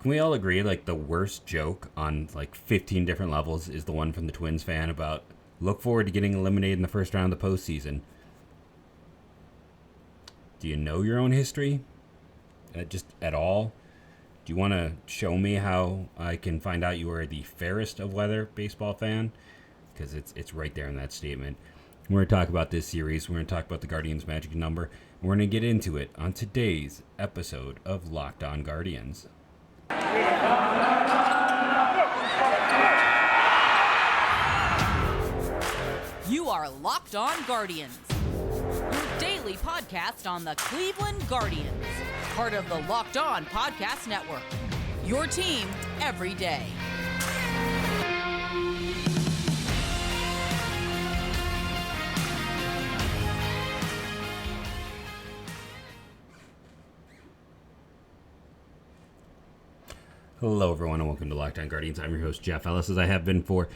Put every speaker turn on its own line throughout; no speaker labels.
Can we all agree, like, the worst joke on, like, 15 different levels is the one from the Twins fan about look forward to getting eliminated in the first round of the postseason? Do you know your own history? Just at all? Do you want to show me how I can find out you are the fairest of weather baseball fan? Because it's right there in that statement. We're going to talk about this series. We're going to talk about the Guardians' magic number. And we're going to get into it on today's episode of Locked On Guardians.
You are Locked On Guardians, your daily podcast on the Cleveland Guardians, part of the Locked On Podcast Network, your team every day.
Hello, everyone, and welcome to Locked On Guardians. I'm your host, Jeff Ellis, as I have been for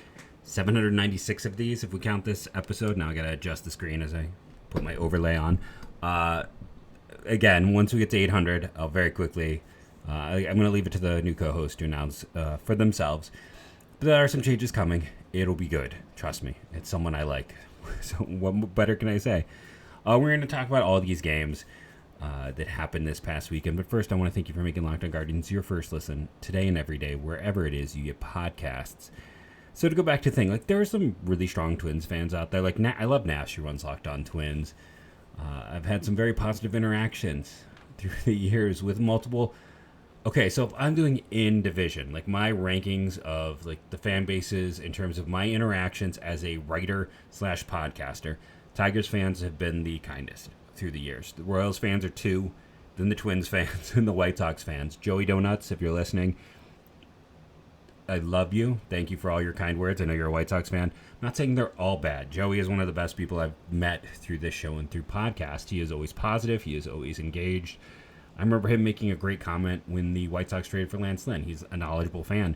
796 of these, if we count this episode. Now I got to adjust the screen as I put my overlay on. Again, once we get to 800, I'll very quickly, I'm going to leave it to the new co-host to announce for themselves. But there are some changes coming. It'll be good. Trust me. It's someone I like. So what better can I say? We're going to talk about all these games that happened this past weekend. But first, I want to thank you for making Locked On Guardians your first listen today and every day, wherever it is you get podcasts. So to go back to the thing, like, there are some really strong Twins fans out there. Like, I love Nash, who runs Locked On Twins. I've had some very positive interactions through the years with multiple. Okay, so if I'm doing in division, like my rankings of like the fan bases in terms of my interactions as a writer / podcaster, Tigers fans have been the kindest through the years. The Royals fans are 2, then the Twins fans and the White Sox fans. Joey Donuts, if you're listening, I love you. Thank you for all your kind words. I know you're a White Sox fan. I'm not saying they're all bad. Joey is one of the best people I've met through this show and through podcast. He is always positive. He is always engaged. I remember him making a great comment when the White Sox traded for Lance Lynn. He's a knowledgeable fan.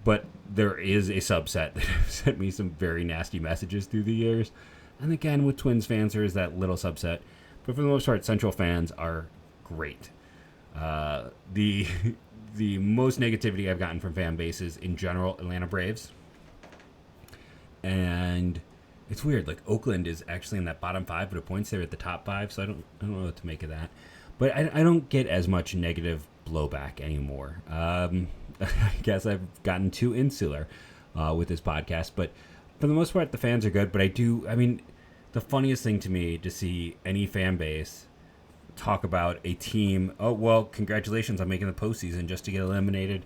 But there is a subset that have sent me some very nasty messages through the years. And again, with Twins fans, there is that little subset. But for the most part, Central fans are great. The most negativity I've gotten from fan bases in general, Atlanta Braves. And it's weird. Like, Oakland is actually in that bottom 5, but it points there at the top 5, so I don't know what to make of that. But I don't get as much negative blowback anymore. I guess I've gotten too insular with this podcast, but for the most part, the fans are good. But the funniest thing to me to see any fan base talk about a team, oh, well, congratulations on making the postseason just to get eliminated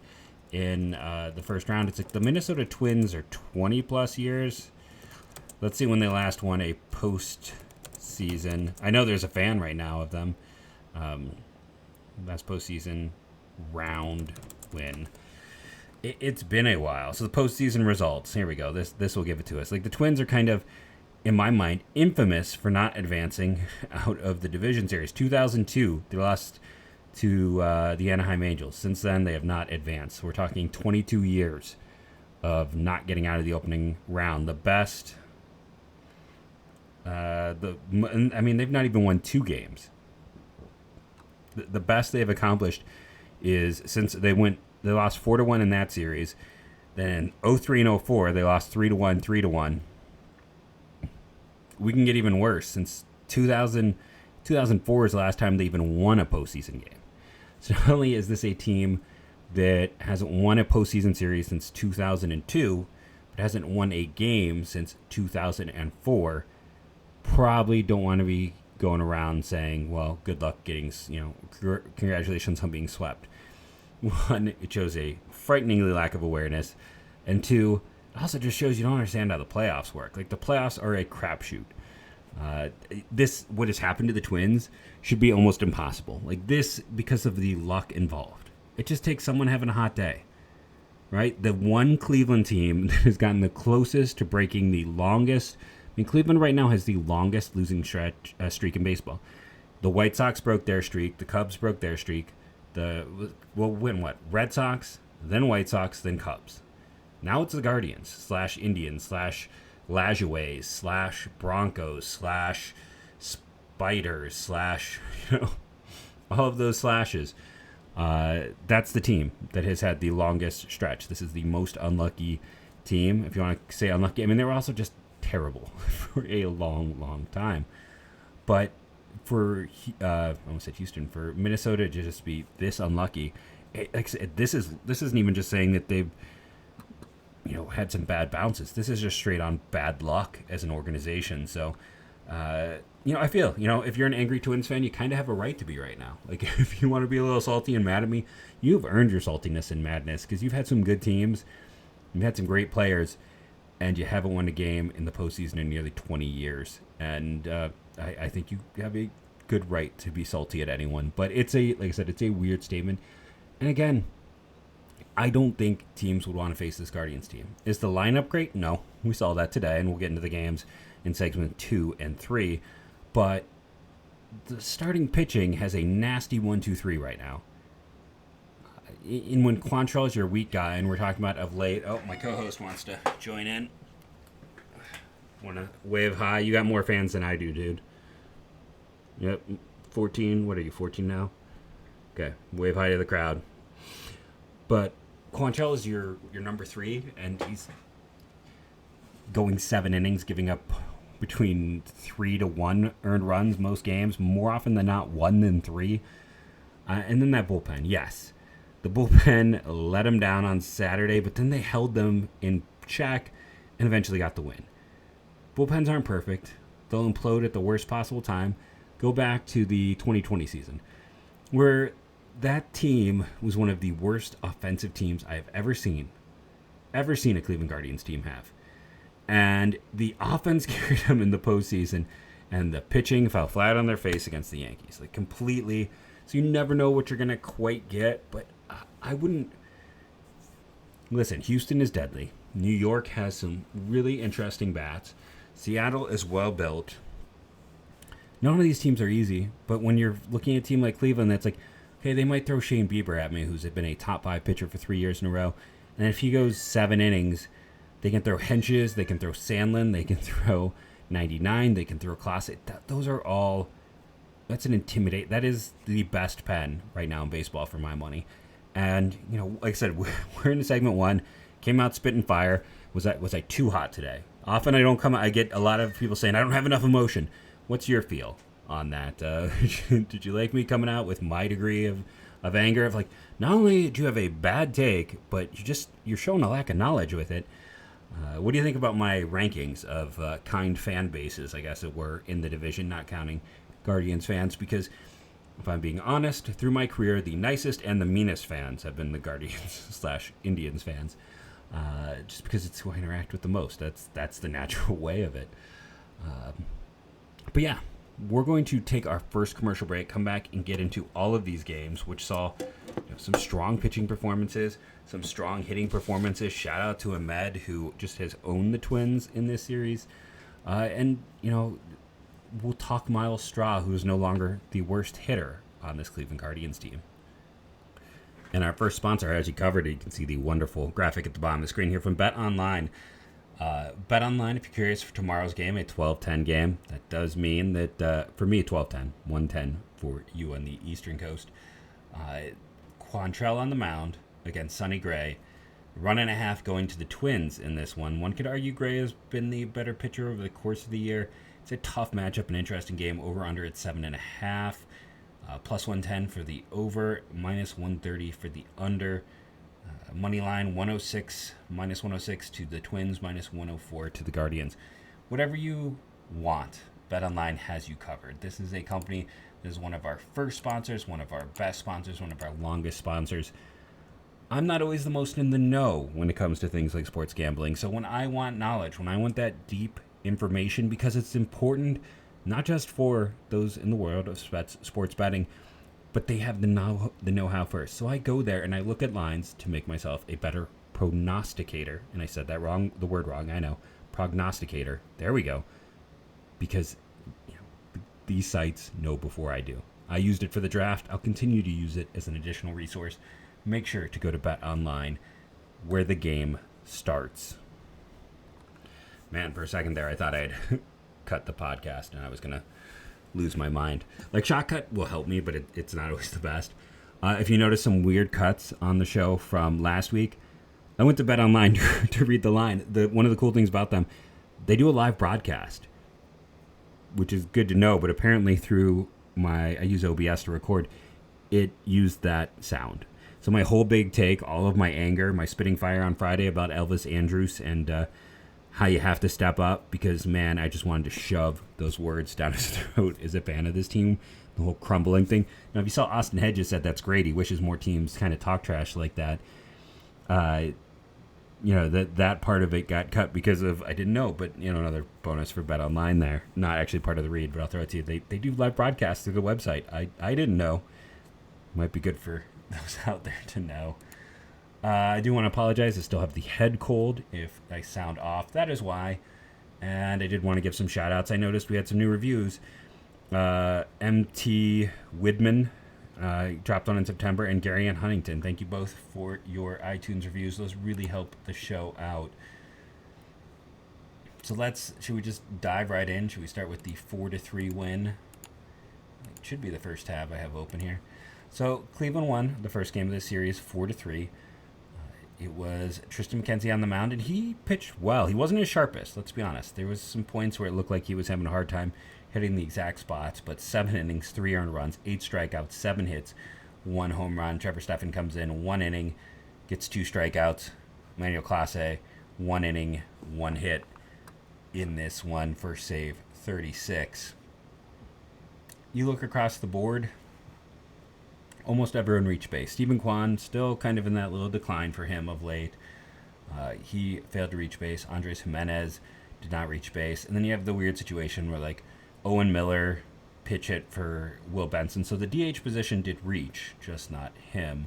in the first round. It's like the Minnesota Twins are 20 plus years. Let's see when they last won a postseason. I know there's a fan right now of them. Last postseason round win. It's been a while. So the postseason results, here we go. This will give it to us. Like, the Twins are kind of, in my mind, infamous for not advancing out of the division series. 2002, they lost to the Anaheim Angels. Since then, they have not advanced. We're talking 22 years of not getting out of the opening round. The best, they've not even won 2 games. The best they've accomplished is since they lost 4-1 in that series. Then 03 and 04, they lost 3-1, 3-1. We can get even worse. Since 2004 is the last time they even won a postseason game. So not only is this a team that hasn't won a postseason series since 2002, but hasn't won a game since 2004, probably don't want to be going around saying, well, good luck getting, congratulations on being swept. 1, it shows a frighteningly lack of awareness. And 2, it also just shows you don't understand how the playoffs work. Like, the playoffs are a crapshoot. What has happened to the Twins should be almost impossible. Like, this, because of the luck involved. It just takes someone having a hot day, right? The one Cleveland team that has gotten the closest to breaking the longest. Cleveland right now has the longest losing streak in baseball. The White Sox broke their streak. The Cubs broke their streak. Red Sox, then White Sox, then Cubs. Now it's the Guardians / Indians / Lajoays / Broncos / Spiders / all of those slashes. That's the team that has had the longest stretch. This is the most unlucky team, if you want to say unlucky. I mean, they were also just terrible for a long, long time. But for, I almost said Houston, for Minnesota to just be this unlucky, like I said, this isn't even just saying that they've, had some bad bounces. This is just straight on bad luck as an organization. So, I feel, if you're an angry Twins fan, you kind of have a right to be right now. Like, if you want to be a little salty and mad at me, you've earned your saltiness and madness because you've had some good teams, you've had some great players, and you haven't won a game in the postseason in nearly 20 years. And I think you have a good right to be salty at anyone. But like I said, it's a weird statement. And again, I don't think teams would want to face this Guardians team. Is the lineup great? No. We saw that today, and we'll get into the games in segment 2 and 3. But the starting pitching has a nasty 1-2-3 right now. When Quantrill is your weak guy, and we're talking about of late. Oh, my co-host wants to join in. Want to wave hi? You got more fans than I do, dude. Yep, 14. What are you, 14 now? Okay, wave hi to the crowd. But Quantrill is your number 3, and he's going 7 innings, giving up between 3 to 1 earned runs most games, more often than not 1 than 3. And then that bullpen, yes. The bullpen let them down on Saturday, but then they held them in check and eventually got the win. Bullpens aren't perfect. They'll implode at the worst possible time. Go back to the 2020 season, where that team was one of the worst offensive teams I have ever seen a Cleveland Guardians team have. And the offense carried them in the postseason, and the pitching fell flat on their face against the Yankees. Like, completely. So you never know what you're going to quite get, but I wouldn't. Listen, Houston is deadly. New York has some really interesting bats. Seattle is well built. None of these teams are easy, but when you're looking at a team like Cleveland, that's like, okay, they might throw Shane Bieber at me, who's been a top 5 pitcher for 3 years in a row. And if he goes 7 innings, they can throw Henches, they can throw Sandlin, they can throw 99, they can throw Classic. Those are all, that is the best pen right now in baseball for my money. And, like I said, we're in segment 1, came out spitting fire. Was I too hot today? Often I get a lot of people saying I don't have enough emotion. What's your feel on that? Did you like me coming out with my degree of anger? Of like, not only did you have a bad take, but you're showing a lack of knowledge with it. What do you think about my rankings of kind fan bases, I guess it were, in the division, not counting Guardians fans? Because if I'm being honest, through my career, the nicest and the meanest fans have been the Guardians/Indians fans. Just because it's who I interact with the most. That's the natural way of it. But yeah, we're going to take our first commercial break, come back and get into all of these games, which saw some strong pitching performances, some strong hitting performances. Shout out to Ahmed, who just has owned the Twins in this series. And we'll talk Myles Straw, who is no longer the worst hitter on this Cleveland Guardians team. And our first sponsor, as you covered, you can see the wonderful graphic at the bottom of the screen here from Bet Online. Bet Online, if you're curious, for tomorrow's game, a 12:10 game. That does mean that, for me, 12:10, 1:10 for you on the Eastern Coast. Quantrill on the mound against Sonny Gray. 1.5 going to the Twins in this one. One could argue Gray has been the better pitcher over the course of the year. It's a tough matchup, an interesting game. Over-under at 7.5. Plus 110 for the over, minus 130 for the under. Money line 106, minus 106 to the Twins, minus 104 to the Guardians. Whatever you want, BetOnline has you covered. This is a company that is one of our first sponsors, one of our best sponsors, one of our longest sponsors. I'm not always the most in the know when it comes to things like sports gambling. So when I want knowledge, when I want that deep information, because it's important not just for those in the world of sports betting, but they have the know-how first. So I go there and I look at lines to make myself a better prognosticator. And I said that wrong, the word wrong, I know. Prognosticator. There we go. Because these sites know before I do. I used it for the draft. I'll continue to use it as an additional resource. Make sure to go to Bet Online, where the game starts. Man, for a second there, I thought I'd cut the podcast and I was going to lose my mind. Like, Shotcut will help me, but it's not always the best. If you notice some weird cuts on the show from last week, I went to Bet Online to read the line. One of the cool things about them, they do a live broadcast, which is good to know. But apparently through I use OBS to record, it used that sound. So my whole big take, all of my anger, my spitting fire on Friday about Elvis Andrus and how you have to step up because, man, I just wanted to shove those words down his throat as a fan of this team, the whole crumbling thing. Now, if you saw Austin Hedges said that's great, he wishes more teams kind of talk trash like that. That part of it got cut because of, I didn't know, but, another bonus for Bet Online there. Not actually part of the read, but I'll throw it to you. They do live broadcasts through the website. I didn't know. Might be good for those out there to know. I do want to apologize. I still have the head cold. If I sound off, that is why. And I did want to give some shout outs. I noticed we had some new reviews. MT Widman dropped on in September, and Gary and Huntington. Thank you both for your iTunes reviews. Those really help the show out. So should we just dive right in? Should we start with the 4-3 win? It should be the first tab I have open here. So Cleveland won the first game of this series 4-3. It was Tristan McKenzie on the mound, and he pitched well. He wasn't his sharpest, let's be honest. There was some points where it looked like he was having a hard time hitting the exact spots, but 7 innings, 3 earned runs, 8 strikeouts, 7 hits, 1 home run. Trevor Stephan comes in, 1 inning, gets 2 strikeouts. Manuel Clase, 1 inning, 1 hit in this one. First save, 36. You look across the board, almost everyone reached base. Stephen Kwan still kind of in that little decline for him of late. He failed to reach base. Andres Jimenez did not reach base. And then you have the weird situation where Owen Miller pitch hit for Will Benson. So the DH position did reach, just not him.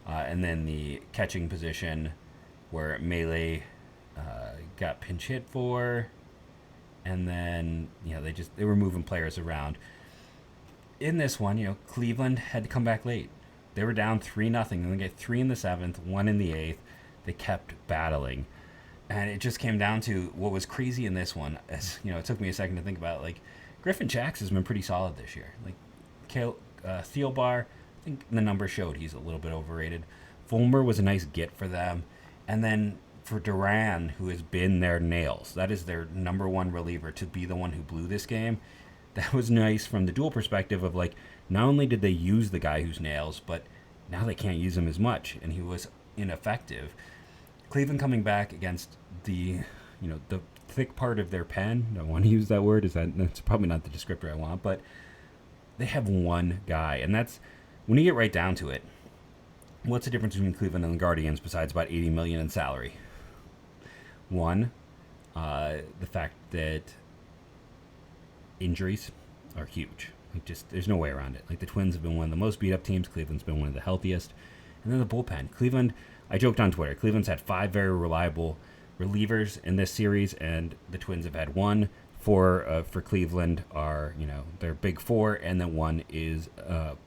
And then the catching position where Melee got pinch hit for. And then, they were moving players around. In this one, Cleveland had to come back late. They were down 3-0, and they get 3 in the 7th, 1 in the 8th. They kept battling. And it just came down to what was crazy in this one. As it took me a second to think about it. Griffin Jax has been pretty solid this year. Thielbar, I think the numbers showed he's a little bit overrated. Fulmer was a nice get for them. And then for Duran, who has been their nails, that is their number one reliever, to be the one who blew this game. That was nice from the dual perspective of not only did they use the guy who's nails, but now they can't use him as much, and he was ineffective. Cleveland coming back against the thick part of their pen. I don't want to use that word. That's probably not the descriptor I want, but they have one guy, and that's when you get right down to it. What's the difference between Cleveland and the Guardians besides about $80 million in salary? One, the fact that injuries are huge. There's no way around it. The Twins have been one of the most beat up teams. Cleveland's been one of the healthiest. And then the bullpen. Cleveland, I joked on Twitter, Cleveland's had 5 very reliable relievers in this series, and the Twins have had 1. 4 for Cleveland are, their big 4, and then 1 is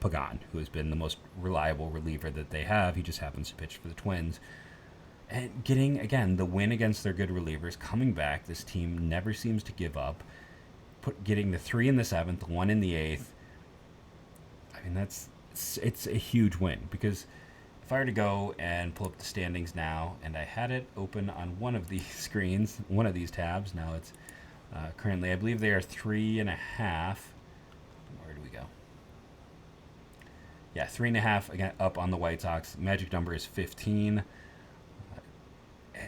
Pagan, who has been the most reliable reliever that they have. He just happens to pitch for the Twins. And getting, again, the win against their good relievers, coming back, this team never seems to give up. Getting the 3 in the 7th, 1 in the 8th. I mean, it's a huge win, because if I were to go and pull up the standings now, and I had it open on one of these screens, one of these tabs, now it's currently, I believe they are 3.5. Where do we go? Yeah, 3.5 again up on the White Sox. Magic number is 15.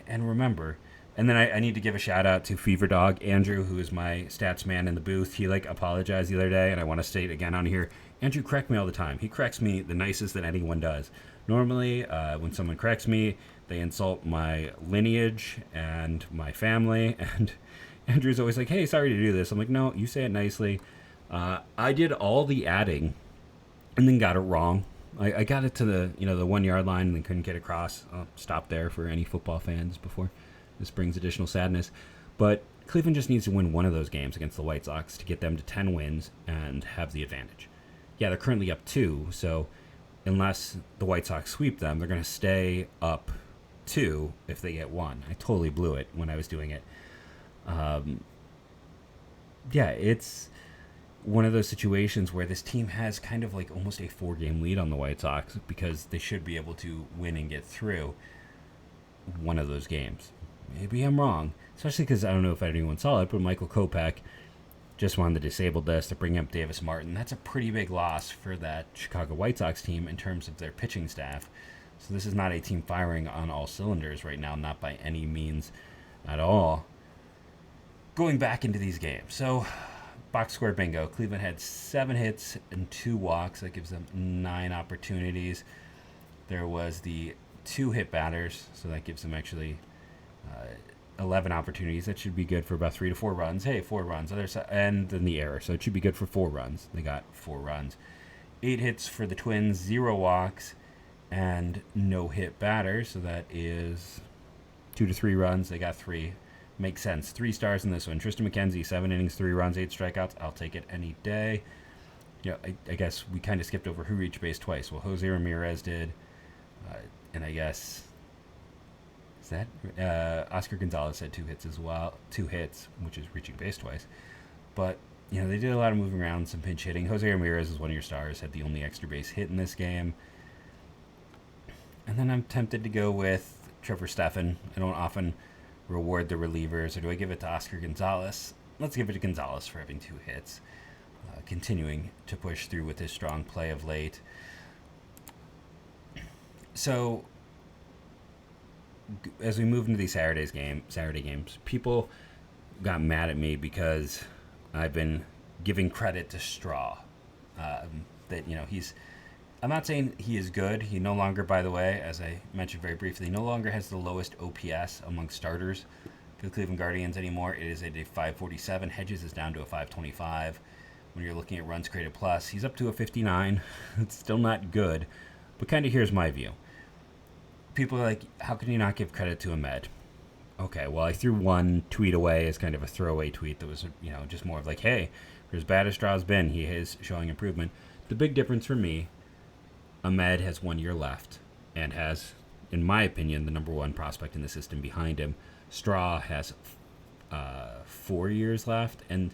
And remember, and then I need to give a shout out to Fever Dog Andrew, who is my stats man in the booth. He apologized the other day, and I want to state again on here. Andrew corrects me all the time. He corrects me the nicest that anyone does. Normally, when someone corrects me, they insult my lineage and my family, and Andrew's always like, "Hey, sorry to do this." I'm like, "No, you say it nicely." I did all the adding, and then got it wrong. I got it to the 1 yard line and then couldn't get across. I'll stop there for any football fans before this brings additional sadness. But Cleveland just needs to win one of those games against the White Sox to get them to 10 wins and have the advantage. Yeah, they're currently up 2, so unless the White Sox sweep them, they're going to stay up 2 if they get 1. I totally blew it when I was doing it. Yeah, one of those situations where this team has kind of like almost a 4-game lead on the White Sox because they should be able to win and get through one of those games. Maybe I'm wrong, especially because I don't know if anyone saw it, but Michael Kopech just won the disabled list to bring up Davis Martin. That's a pretty big loss for that Chicago White Sox team in terms of their pitching staff. So this is not a team firing on all cylinders right now, not by any means at all. Going back into these games. So, box score bingo. Cleveland had 7 hits and 2 walks. That gives them 9 opportunities. There was the 2 hit batters, so that gives them actually 11 opportunities. That should be good for about 3 to 4 runs. Hey, 4 runs. Other side, and then the error, so it should be good for 4 runs. They got 4 runs. 8 hits for the Twins, 0 walks, and no hit batters, so that is 2 to 3 runs. They got 3. Makes sense. 3 stars in this one. Tristan McKenzie, 7 innings, 3 runs, 8 strikeouts. I'll take it any day. You know, I guess we kind of skipped over who reached base twice. Well, Jose Ramirez did, and I guess is that Oscar Gonzalez had 2 hits as well. 2 hits, which is reaching base twice. But you know, they did a lot of moving around, some pinch hitting. Jose Ramirez is one of your stars. Had the only extra base hit in this game. And then I'm tempted to go with Trevor Stephan. I don't often reward the relievers, or do I give it to Oscar Gonzalez? Let's give it to Gonzalez for having 2 hits. Continuing to push through with his strong play of late. So, as we move into these Saturday games, people got mad at me because I've been giving credit to Straw. That, you know, I'm not saying he is good. He no longer, by the way, as I mentioned very briefly, no longer has the lowest OPS among starters for the Cleveland Guardians anymore. It is at a 547. Hedges is down to a 525. When you're looking at runs created plus, he's up to a 59. It's still not good, but kind of here's my view. People are like, how can you not give credit to Ahmed? Okay, well, I threw one tweet away as kind of a throwaway tweet that was, you know, just more of like, hey, for as bad as Straw's been, he is showing improvement. The big difference for me, Ahmed has 1 year left and has, in my opinion, the number 1 prospect in the system behind him. Straw has 4 years left, and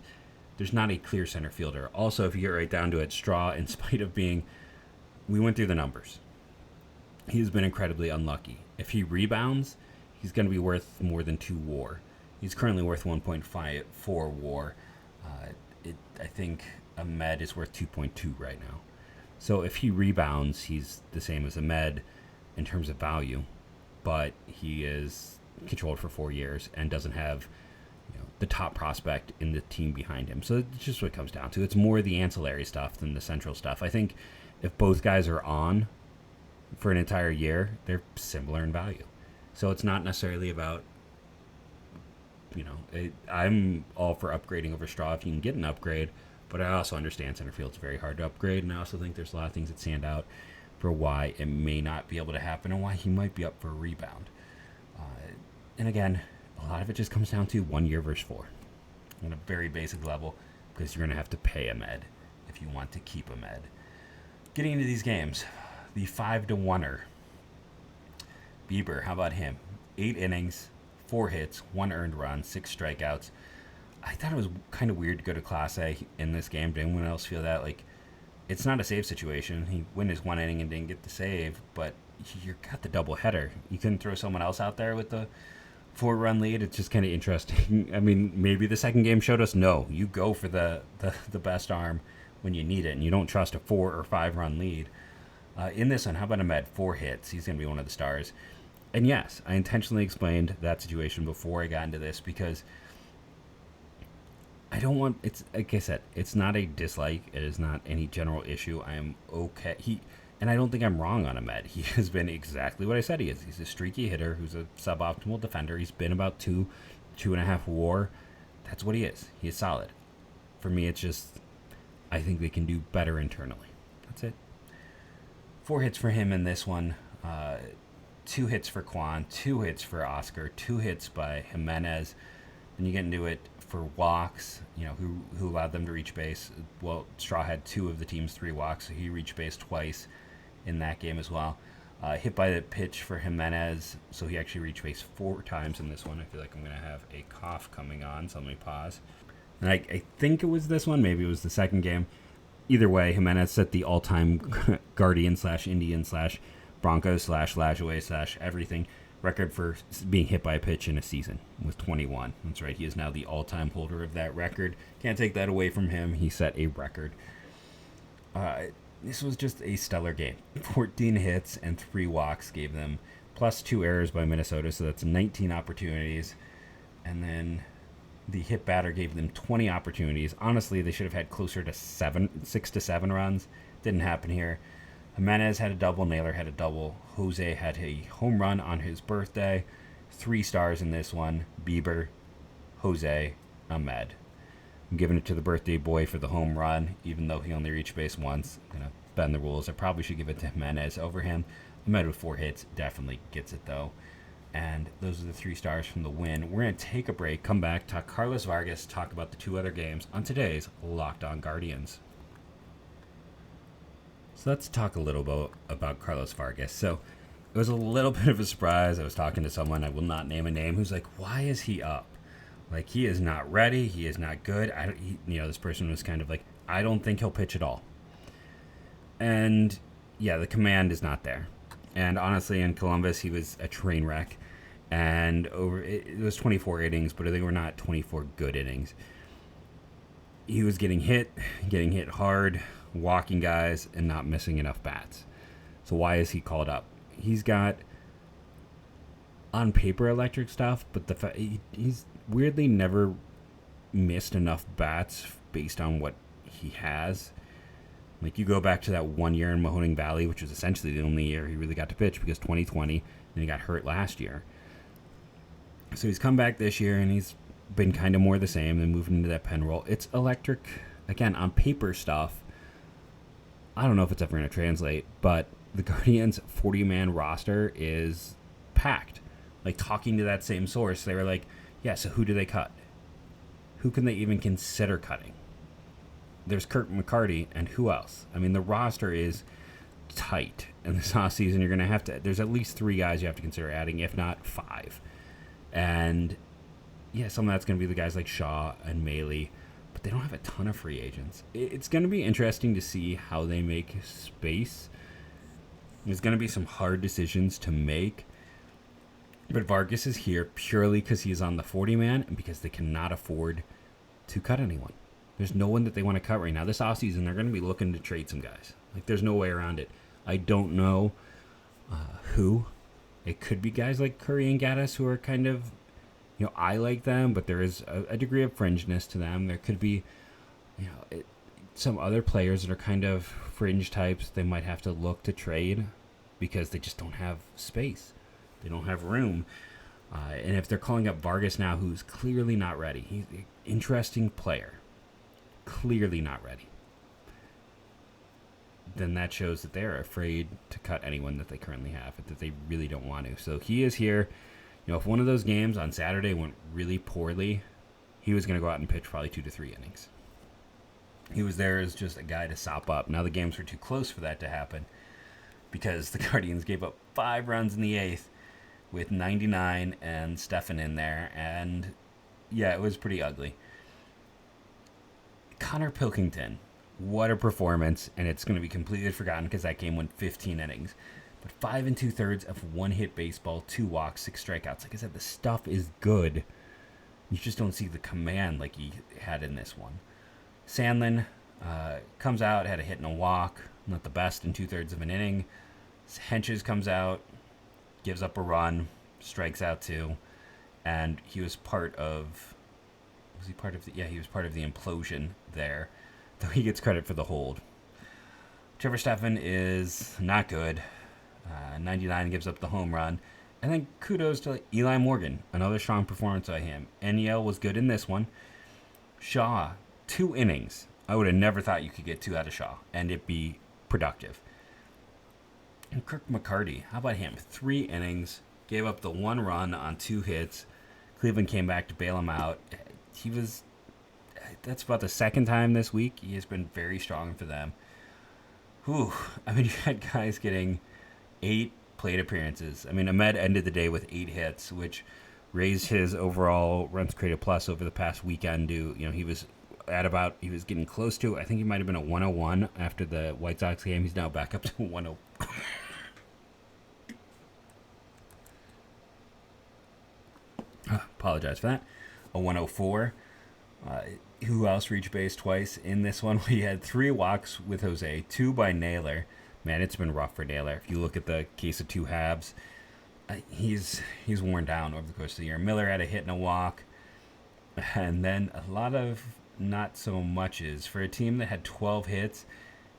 there's not a clear center fielder. Also, if you get right down to it, Straw, in spite of being, we went through the numbers, he has been incredibly unlucky. If he rebounds, he's going to be worth more than 2 WAR. He's currently worth 1.54 WAR. I think Ahmed is worth 2.2 right now. So if he rebounds, he's the same as Ahmed in terms of value, but he is controlled for 4 years and doesn't have, you know, the top prospect in the team behind him. So it's just what it comes down to. It's more the ancillary stuff than the central stuff. I think if both guys are on for an entire year, they're similar in value. So it's not necessarily about, you know, I'm all for upgrading over Straw if you can get an upgrade. But I also understand center field's very hard to upgrade, and I also think there's a lot of things that stand out for why it may not be able to happen and why he might be up for a rebound. And again, a lot of it just comes down to 1 year versus 4 on a very basic level, because you're going to have to pay Ahmed if you want to keep Ahmed. Getting into these games, the 5-to-1er. Bieber, how about him? 8 innings, 4 hits, 1 earned run, 6 strikeouts. I thought it was kind of weird to go to Class A in this game. Did anyone else feel that? Like, it's not a save situation. He went his 1 inning and didn't get the save, but you got the double header. You couldn't throw someone else out there with the 4-run lead. It's just kind of interesting. I mean, maybe the second game showed us, no, you go for the best arm when you need it, and you don't trust a 4 or 5-run lead. In this one, how about Ahmed? 4 hits. He's going to be one of the stars. And yes, I intentionally explained that situation before I got into this because I don't want, it's like I said, it's not a dislike. It is not any general issue. I am okay. And I don't think I'm wrong on Ahmed. He has been exactly what I said he is. He's a streaky hitter who's a suboptimal defender. He's been about 2.5 WAR. That's what he is. He is solid. For me, it's just, I think they can do better internally. That's it. 4 hits for him in this one. 2 hits for Quan, 2 hits for Oscar, 2 hits by Jimenez. Then you get into it for walks, you know, who allowed them to reach base. Well, Straw had 2 of the team's 3 walks, so he reached base twice in that game as well. Hit by the pitch for Jimenez, so he actually reached base 4 times in this one. I feel like I'm going to have a cough coming on, so let me pause. And I think it was this one. Maybe it was the second game. Either way, Jimenez set the all-time Guardian / Indian / Broncos / Lajoie / everything record for being hit by a pitch in a season with 21. That's right. He is now the all-time holder of that record. Can't take that away from him. He set a record. This was just a stellar game. 14 hits and 3 walks gave them, plus 2 errors by Minnesota, so that's 19 opportunities. And then the hit batter gave them 20 opportunities. Honestly, they should have had closer to 6 to 7 runs. Didn't happen here. Jimenez had a double. Naylor had a double. Jose had a home run on his birthday. 3 stars in this one. Bieber, Jose, Ahmed. I'm giving it to the birthday boy for the home run, even though he only reached base once. I'm going to bend the rules. I probably should give it to Jimenez over him. Ahmed with 4 hits definitely gets it, though. And those are the 3 stars from the win. We're going to take a break, come back, talk Carlos Vargas, talk about the 2 other games on today's Locked On Guardians. So let's talk a little about Carlos Vargas. So it was a little bit of a surprise. I was talking to someone, I will not name a name, who's like, why is he up? Like, he is not ready. He is not good. This person was kind of like, I don't think he'll pitch at all. And yeah, the command is not there. And honestly, in Columbus, he was a train wreck. And it was 24 innings, but they were not 24 good innings. He was getting hit hard, walking guys, and not missing enough bats. So why is he called up? He's got on paper electric stuff, but he's weirdly never missed enough bats based on what he has. Like, you go back to that 1 year in Mahoning Valley, which was essentially the only year he really got to pitch because 2020, and he got hurt last year. So he's come back this year, and he's been kind of more the same and moving into that pen role. It's electric, again, on paper stuff. I don't know if it's ever going to translate, but the Guardians' 40-man roster is packed. Like, talking to that same source, they were like, yeah, so who do they cut? Who can they even consider cutting? There's Kirk McCarty, and who else? I mean, the roster is tight. And this offseason, you're going to have to... There's at least 3 guys you have to consider adding, if not 5. And, yeah, some of that's going to be the guys like Shaw and Maley, but they don't have a ton of free agents. It's going to be interesting to see how they make space. There's going to be some hard decisions to make. But Vargas is here purely because he's on the 40-man and because they cannot afford to cut anyone. There's no one that they want to cut right now. This offseason, they're going to be looking to trade some guys. Like, there's no way around it. I don't know who. It could be guys like Curry and Gaddis who are kind of, I like them, but there is a degree of fringeness to them. There could be, some other players that are kind of fringe types they might have to look to trade because they just don't have space. They don't have room. And if they're calling up Vargas now, who's clearly not ready, he's an interesting player. Clearly not ready, then that shows that they're afraid to cut anyone that they currently have, that they really don't want to. So he is here. If one of those games on Saturday went really poorly, he was going to go out and pitch probably 2 to 3 innings. He was there as just a guy to sop up. Now the games were too close for that to happen because the Guardians gave up 5 runs in the 8th with 99 and Stefan in there. And yeah, it was pretty ugly. Connor Pilkington, what a performance, and it's going to be completely forgotten because that game went 15 innings. But 5 2/3 of 1-hit baseball, 2 walks, 6 strikeouts. Like I said, the stuff is good. You just don't see the command like he had in this one. Sandlin comes out, had a hit and a walk, not the best in 2/3 of an inning. Henches comes out, gives up a run, strikes out 2, and he was part of... Was he part of the... Yeah, he was part of the implosion there, though he gets credit for the hold. Trevor Stephan is not good. 99 gives up the home run. And then kudos to Eli Morgan, another strong performance by him. NEL was good in this one. Shaw, 2 innings. I would have never thought you could get 2 out of Shaw and it be productive. And Kirk McCarty, how about him? 3 innings, gave up the 1 run on 2 hits. Cleveland came back to bail him out. That's about the second time this week. He has been very strong for them. Whew. I mean, you had guys getting 8 plate appearances. I mean, Ahmed ended the day with 8 hits, which raised his overall runs created plus over the past weekend. He was getting close to, I think he might have been at 101 after the White Sox game. He's now back up to 100. Apologize for that. A 104. Who else reached base twice in this one? We had 3 walks with Jose, 2 by Naylor. Man, it's been rough for Naylor. If you look at the case of 2 halves, he's worn down over the course of the year. Miller had a hit and a walk, and then a lot of not so muches. For a team that had 12 hits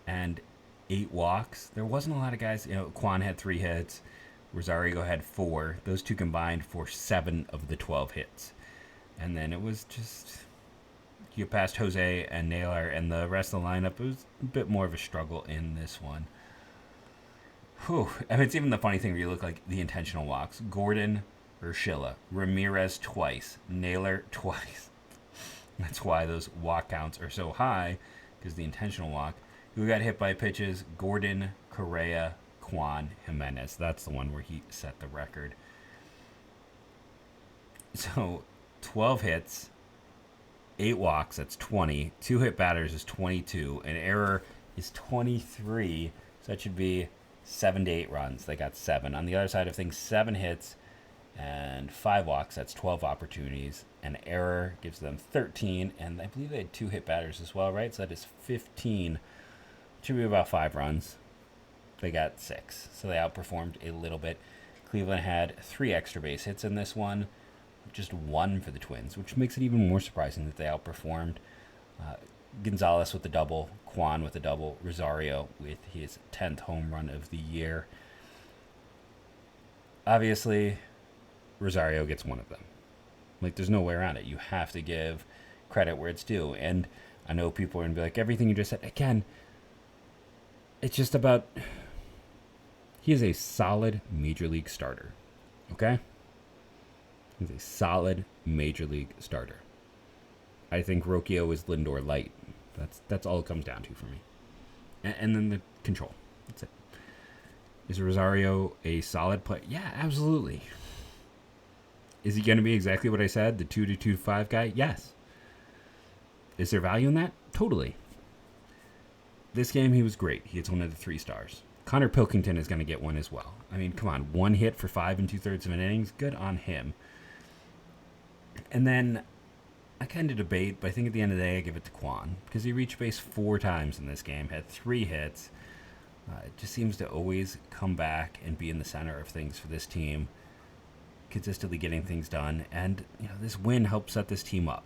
and 8 walks, there wasn't a lot of guys. Quan had 3 hits. Rosario had 4. Those 2 combined for 7 of the 12 hits. And then it was just, you passed Jose and Naylor, and the rest of the lineup, it was a bit more of a struggle in this one. Whew. I mean, it's even the funny thing where you look like the intentional walks. Gordon, Urshela, Ramirez twice, Naylor twice. That's why those walk counts are so high, because the intentional walk. Who got hit by pitches? Gordon, Correa, Quan, Jimenez. That's the one where he set the record. So, 12 hits, 8 walks, that's 20. 2 hit batters is 22. An error is 23. So that should be 7 to 8 runs. They got 7. On the other side of things, 7 hits and 5 walks. That's 12 opportunities. An error gives them 13. And I believe they had 2 hit batters as well, right? So that is 15. Should be about 5 runs. They got 6. So they outperformed a little bit. Cleveland had 3 extra base hits in this one. Just 1 for the Twins, which makes it even more surprising that they outperformed. Gonzalez with the double, Quan with the double, Rosario with his 10th home run of the year. Obviously, Rosario gets one of them. Like, there's no way around it. You have to give credit where it's due. And I know people are going to be like, everything you just said, again, it's just about, he is a solid major league starter. Okay? He's a solid major league starter. I think Rocchio is Lindor light. That's all it comes down to for me. And then the control. That's it. Is Rosario a solid player? Yeah, absolutely. Is he going to be exactly what I said? The 2-2-5 guy? Yes. Is there value in that? Totally. This game, he was great. He hits one of the 3 stars. Connor Pilkington is going to get one as well. I mean, come on. 1 hit for 5 2/3 of an innings. Good on him. And then I kind of debate, but I think at the end of the day, I give it to Quan, because he reached base 4 times in this game, had 3 hits. It just seems to always come back and be in the center of things for this team, consistently getting things done. And this win helped set this team up,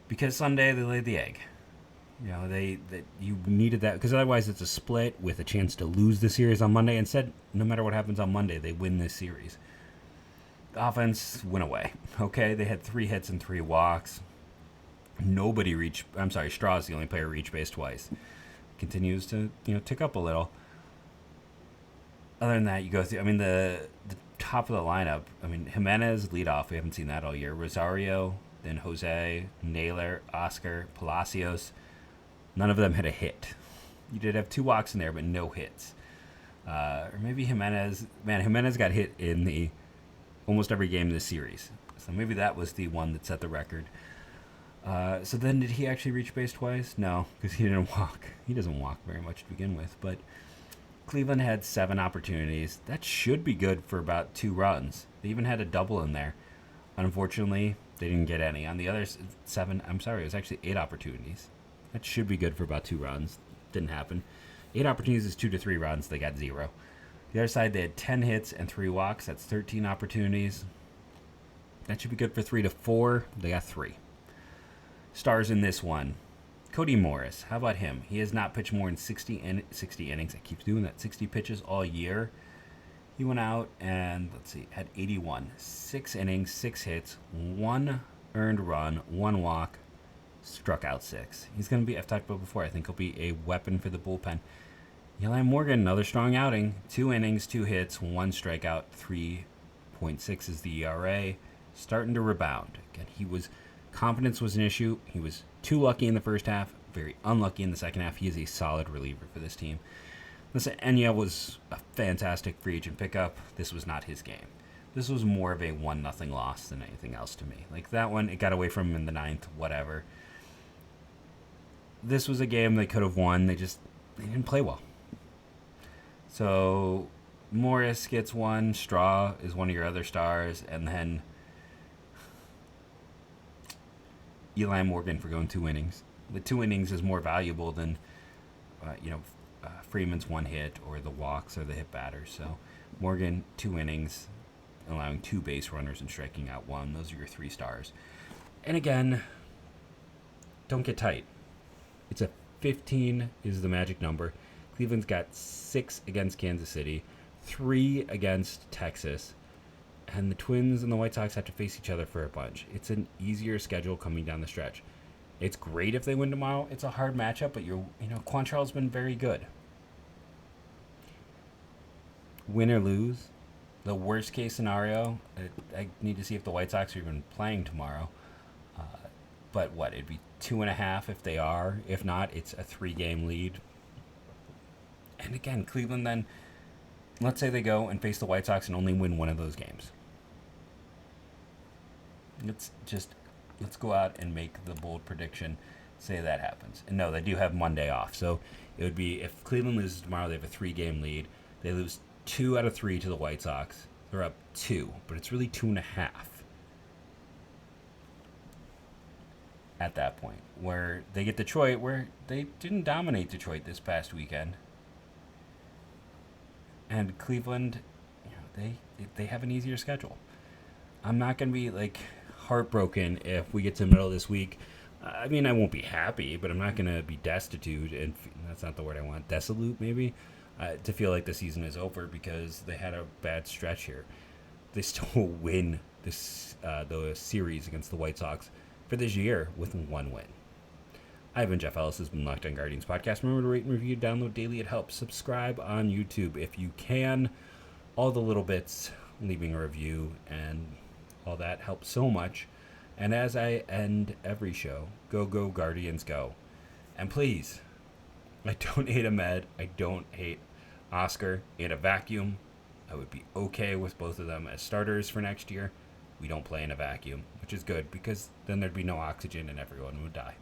because Sunday they laid the egg. You needed that, because otherwise it's a split with a chance to lose the series on Monday. Instead, no matter what happens on Monday, they win this series. Offense went away. Okay, they had 3 hits and 3 walks. Nobody reached. I'm sorry, Straw is the only player who reached base twice. Continues to tick up a little. Other than that, you go through. I mean, the top of the lineup. I mean, Jimenez lead off. We haven't seen that all year. Rosario, then Jose, Naylor, Oscar, Palacios. None of them had a hit. You did have 2 walks in there, but no hits. Or maybe Jimenez. Man, Jimenez got hit in the almost every game in this series. So maybe that was the one that set the record. So then did he actually reach base twice? No, because he didn't walk. He doesn't walk very much to begin with. But Cleveland had 7 opportunities. That should be good for about 2 runs. They even had a double in there. Unfortunately, they didn't get any. On the other 7, it was actually 8 opportunities. That should be good for about 2 runs. Didn't happen. 8 opportunities is 2 to 3 runs. They got 0. The other side, they had 10 hits and 3 walks. That's 13 opportunities. That should be good for 3 to 4. They got 3. Stars in this one. Cody Morris. How about him? He has not pitched more than 60 innings. I keep doing that. 60 pitches all year. He went out and, had 81. 6 innings, 6 hits, 1 earned run, 1 walk, struck out 6. He's going to be, I've talked about before, I think he'll be a weapon for the bullpen. Eli Morgan, another strong outing. 2 innings, 2 hits, 1 strikeout, 3.6 is the ERA. Starting to rebound. Again, confidence was an issue. He was too lucky in the first half, very unlucky in the second half. He is a solid reliever for this team. Listen, Enya was a fantastic free agent pickup. This was not his game. This was more of a 1-0 loss than anything else to me. Like, that one, it got away from them in the 9th, whatever. This was a game they could have won. They didn't play well. So, Morris gets one. Straw is one of your other stars. And then Eli Morgan for going 2 innings. The 2 innings is more valuable than, Freeman's 1 hit or the walks or the hit batters. So, Morgan, 2 innings, allowing 2 base runners and striking out 1. Those are your 3 stars. And again, don't get tight. It's a 15 is the magic number. Cleveland's got 6 against Kansas City, 3 against Texas, and the Twins and the White Sox have to face each other for a bunch. It's an easier schedule coming down the stretch. It's great if they win tomorrow. It's a hard matchup, but Quantrell's been very good. Win or lose, the worst case scenario, I need to see if the White Sox are even playing tomorrow. But it'd be 2.5 if they are. If not, it's a 3-game lead. And again, Cleveland then, let's say they go and face the White Sox and only win one of those games. Let's go out and make the bold prediction, say that happens. And no, they do have Monday off. So it would be, if Cleveland loses tomorrow, they have a 3-game lead. They lose 2 out of 3 to the White Sox. They're up 2, but it's really 2.5 at that point, where they get Detroit, where they didn't dominate Detroit this past weekend. And Cleveland, they have an easier schedule. I'm not going to be heartbroken if we get to the middle of this week. I mean, I won't be happy, but I'm not going to be destitute, and that's not the word I want, desolate maybe, to feel like the season is over because they had a bad stretch here. They still win the series against the White Sox for this year with 1 win. I've been Jeff Ellis. This has been Locked On Guardians podcast. Remember to rate and review, download daily. It helps. Subscribe on YouTube if you can. All the little bits, leaving a review, and all that helps so much. And as I end every show, go Guardians, go. And please, I don't hate Ahmed. I don't hate Oscar. In a vacuum, I would be okay with both of them as starters for next year. We don't play in a vacuum, which is good because then there'd be no oxygen and everyone would die.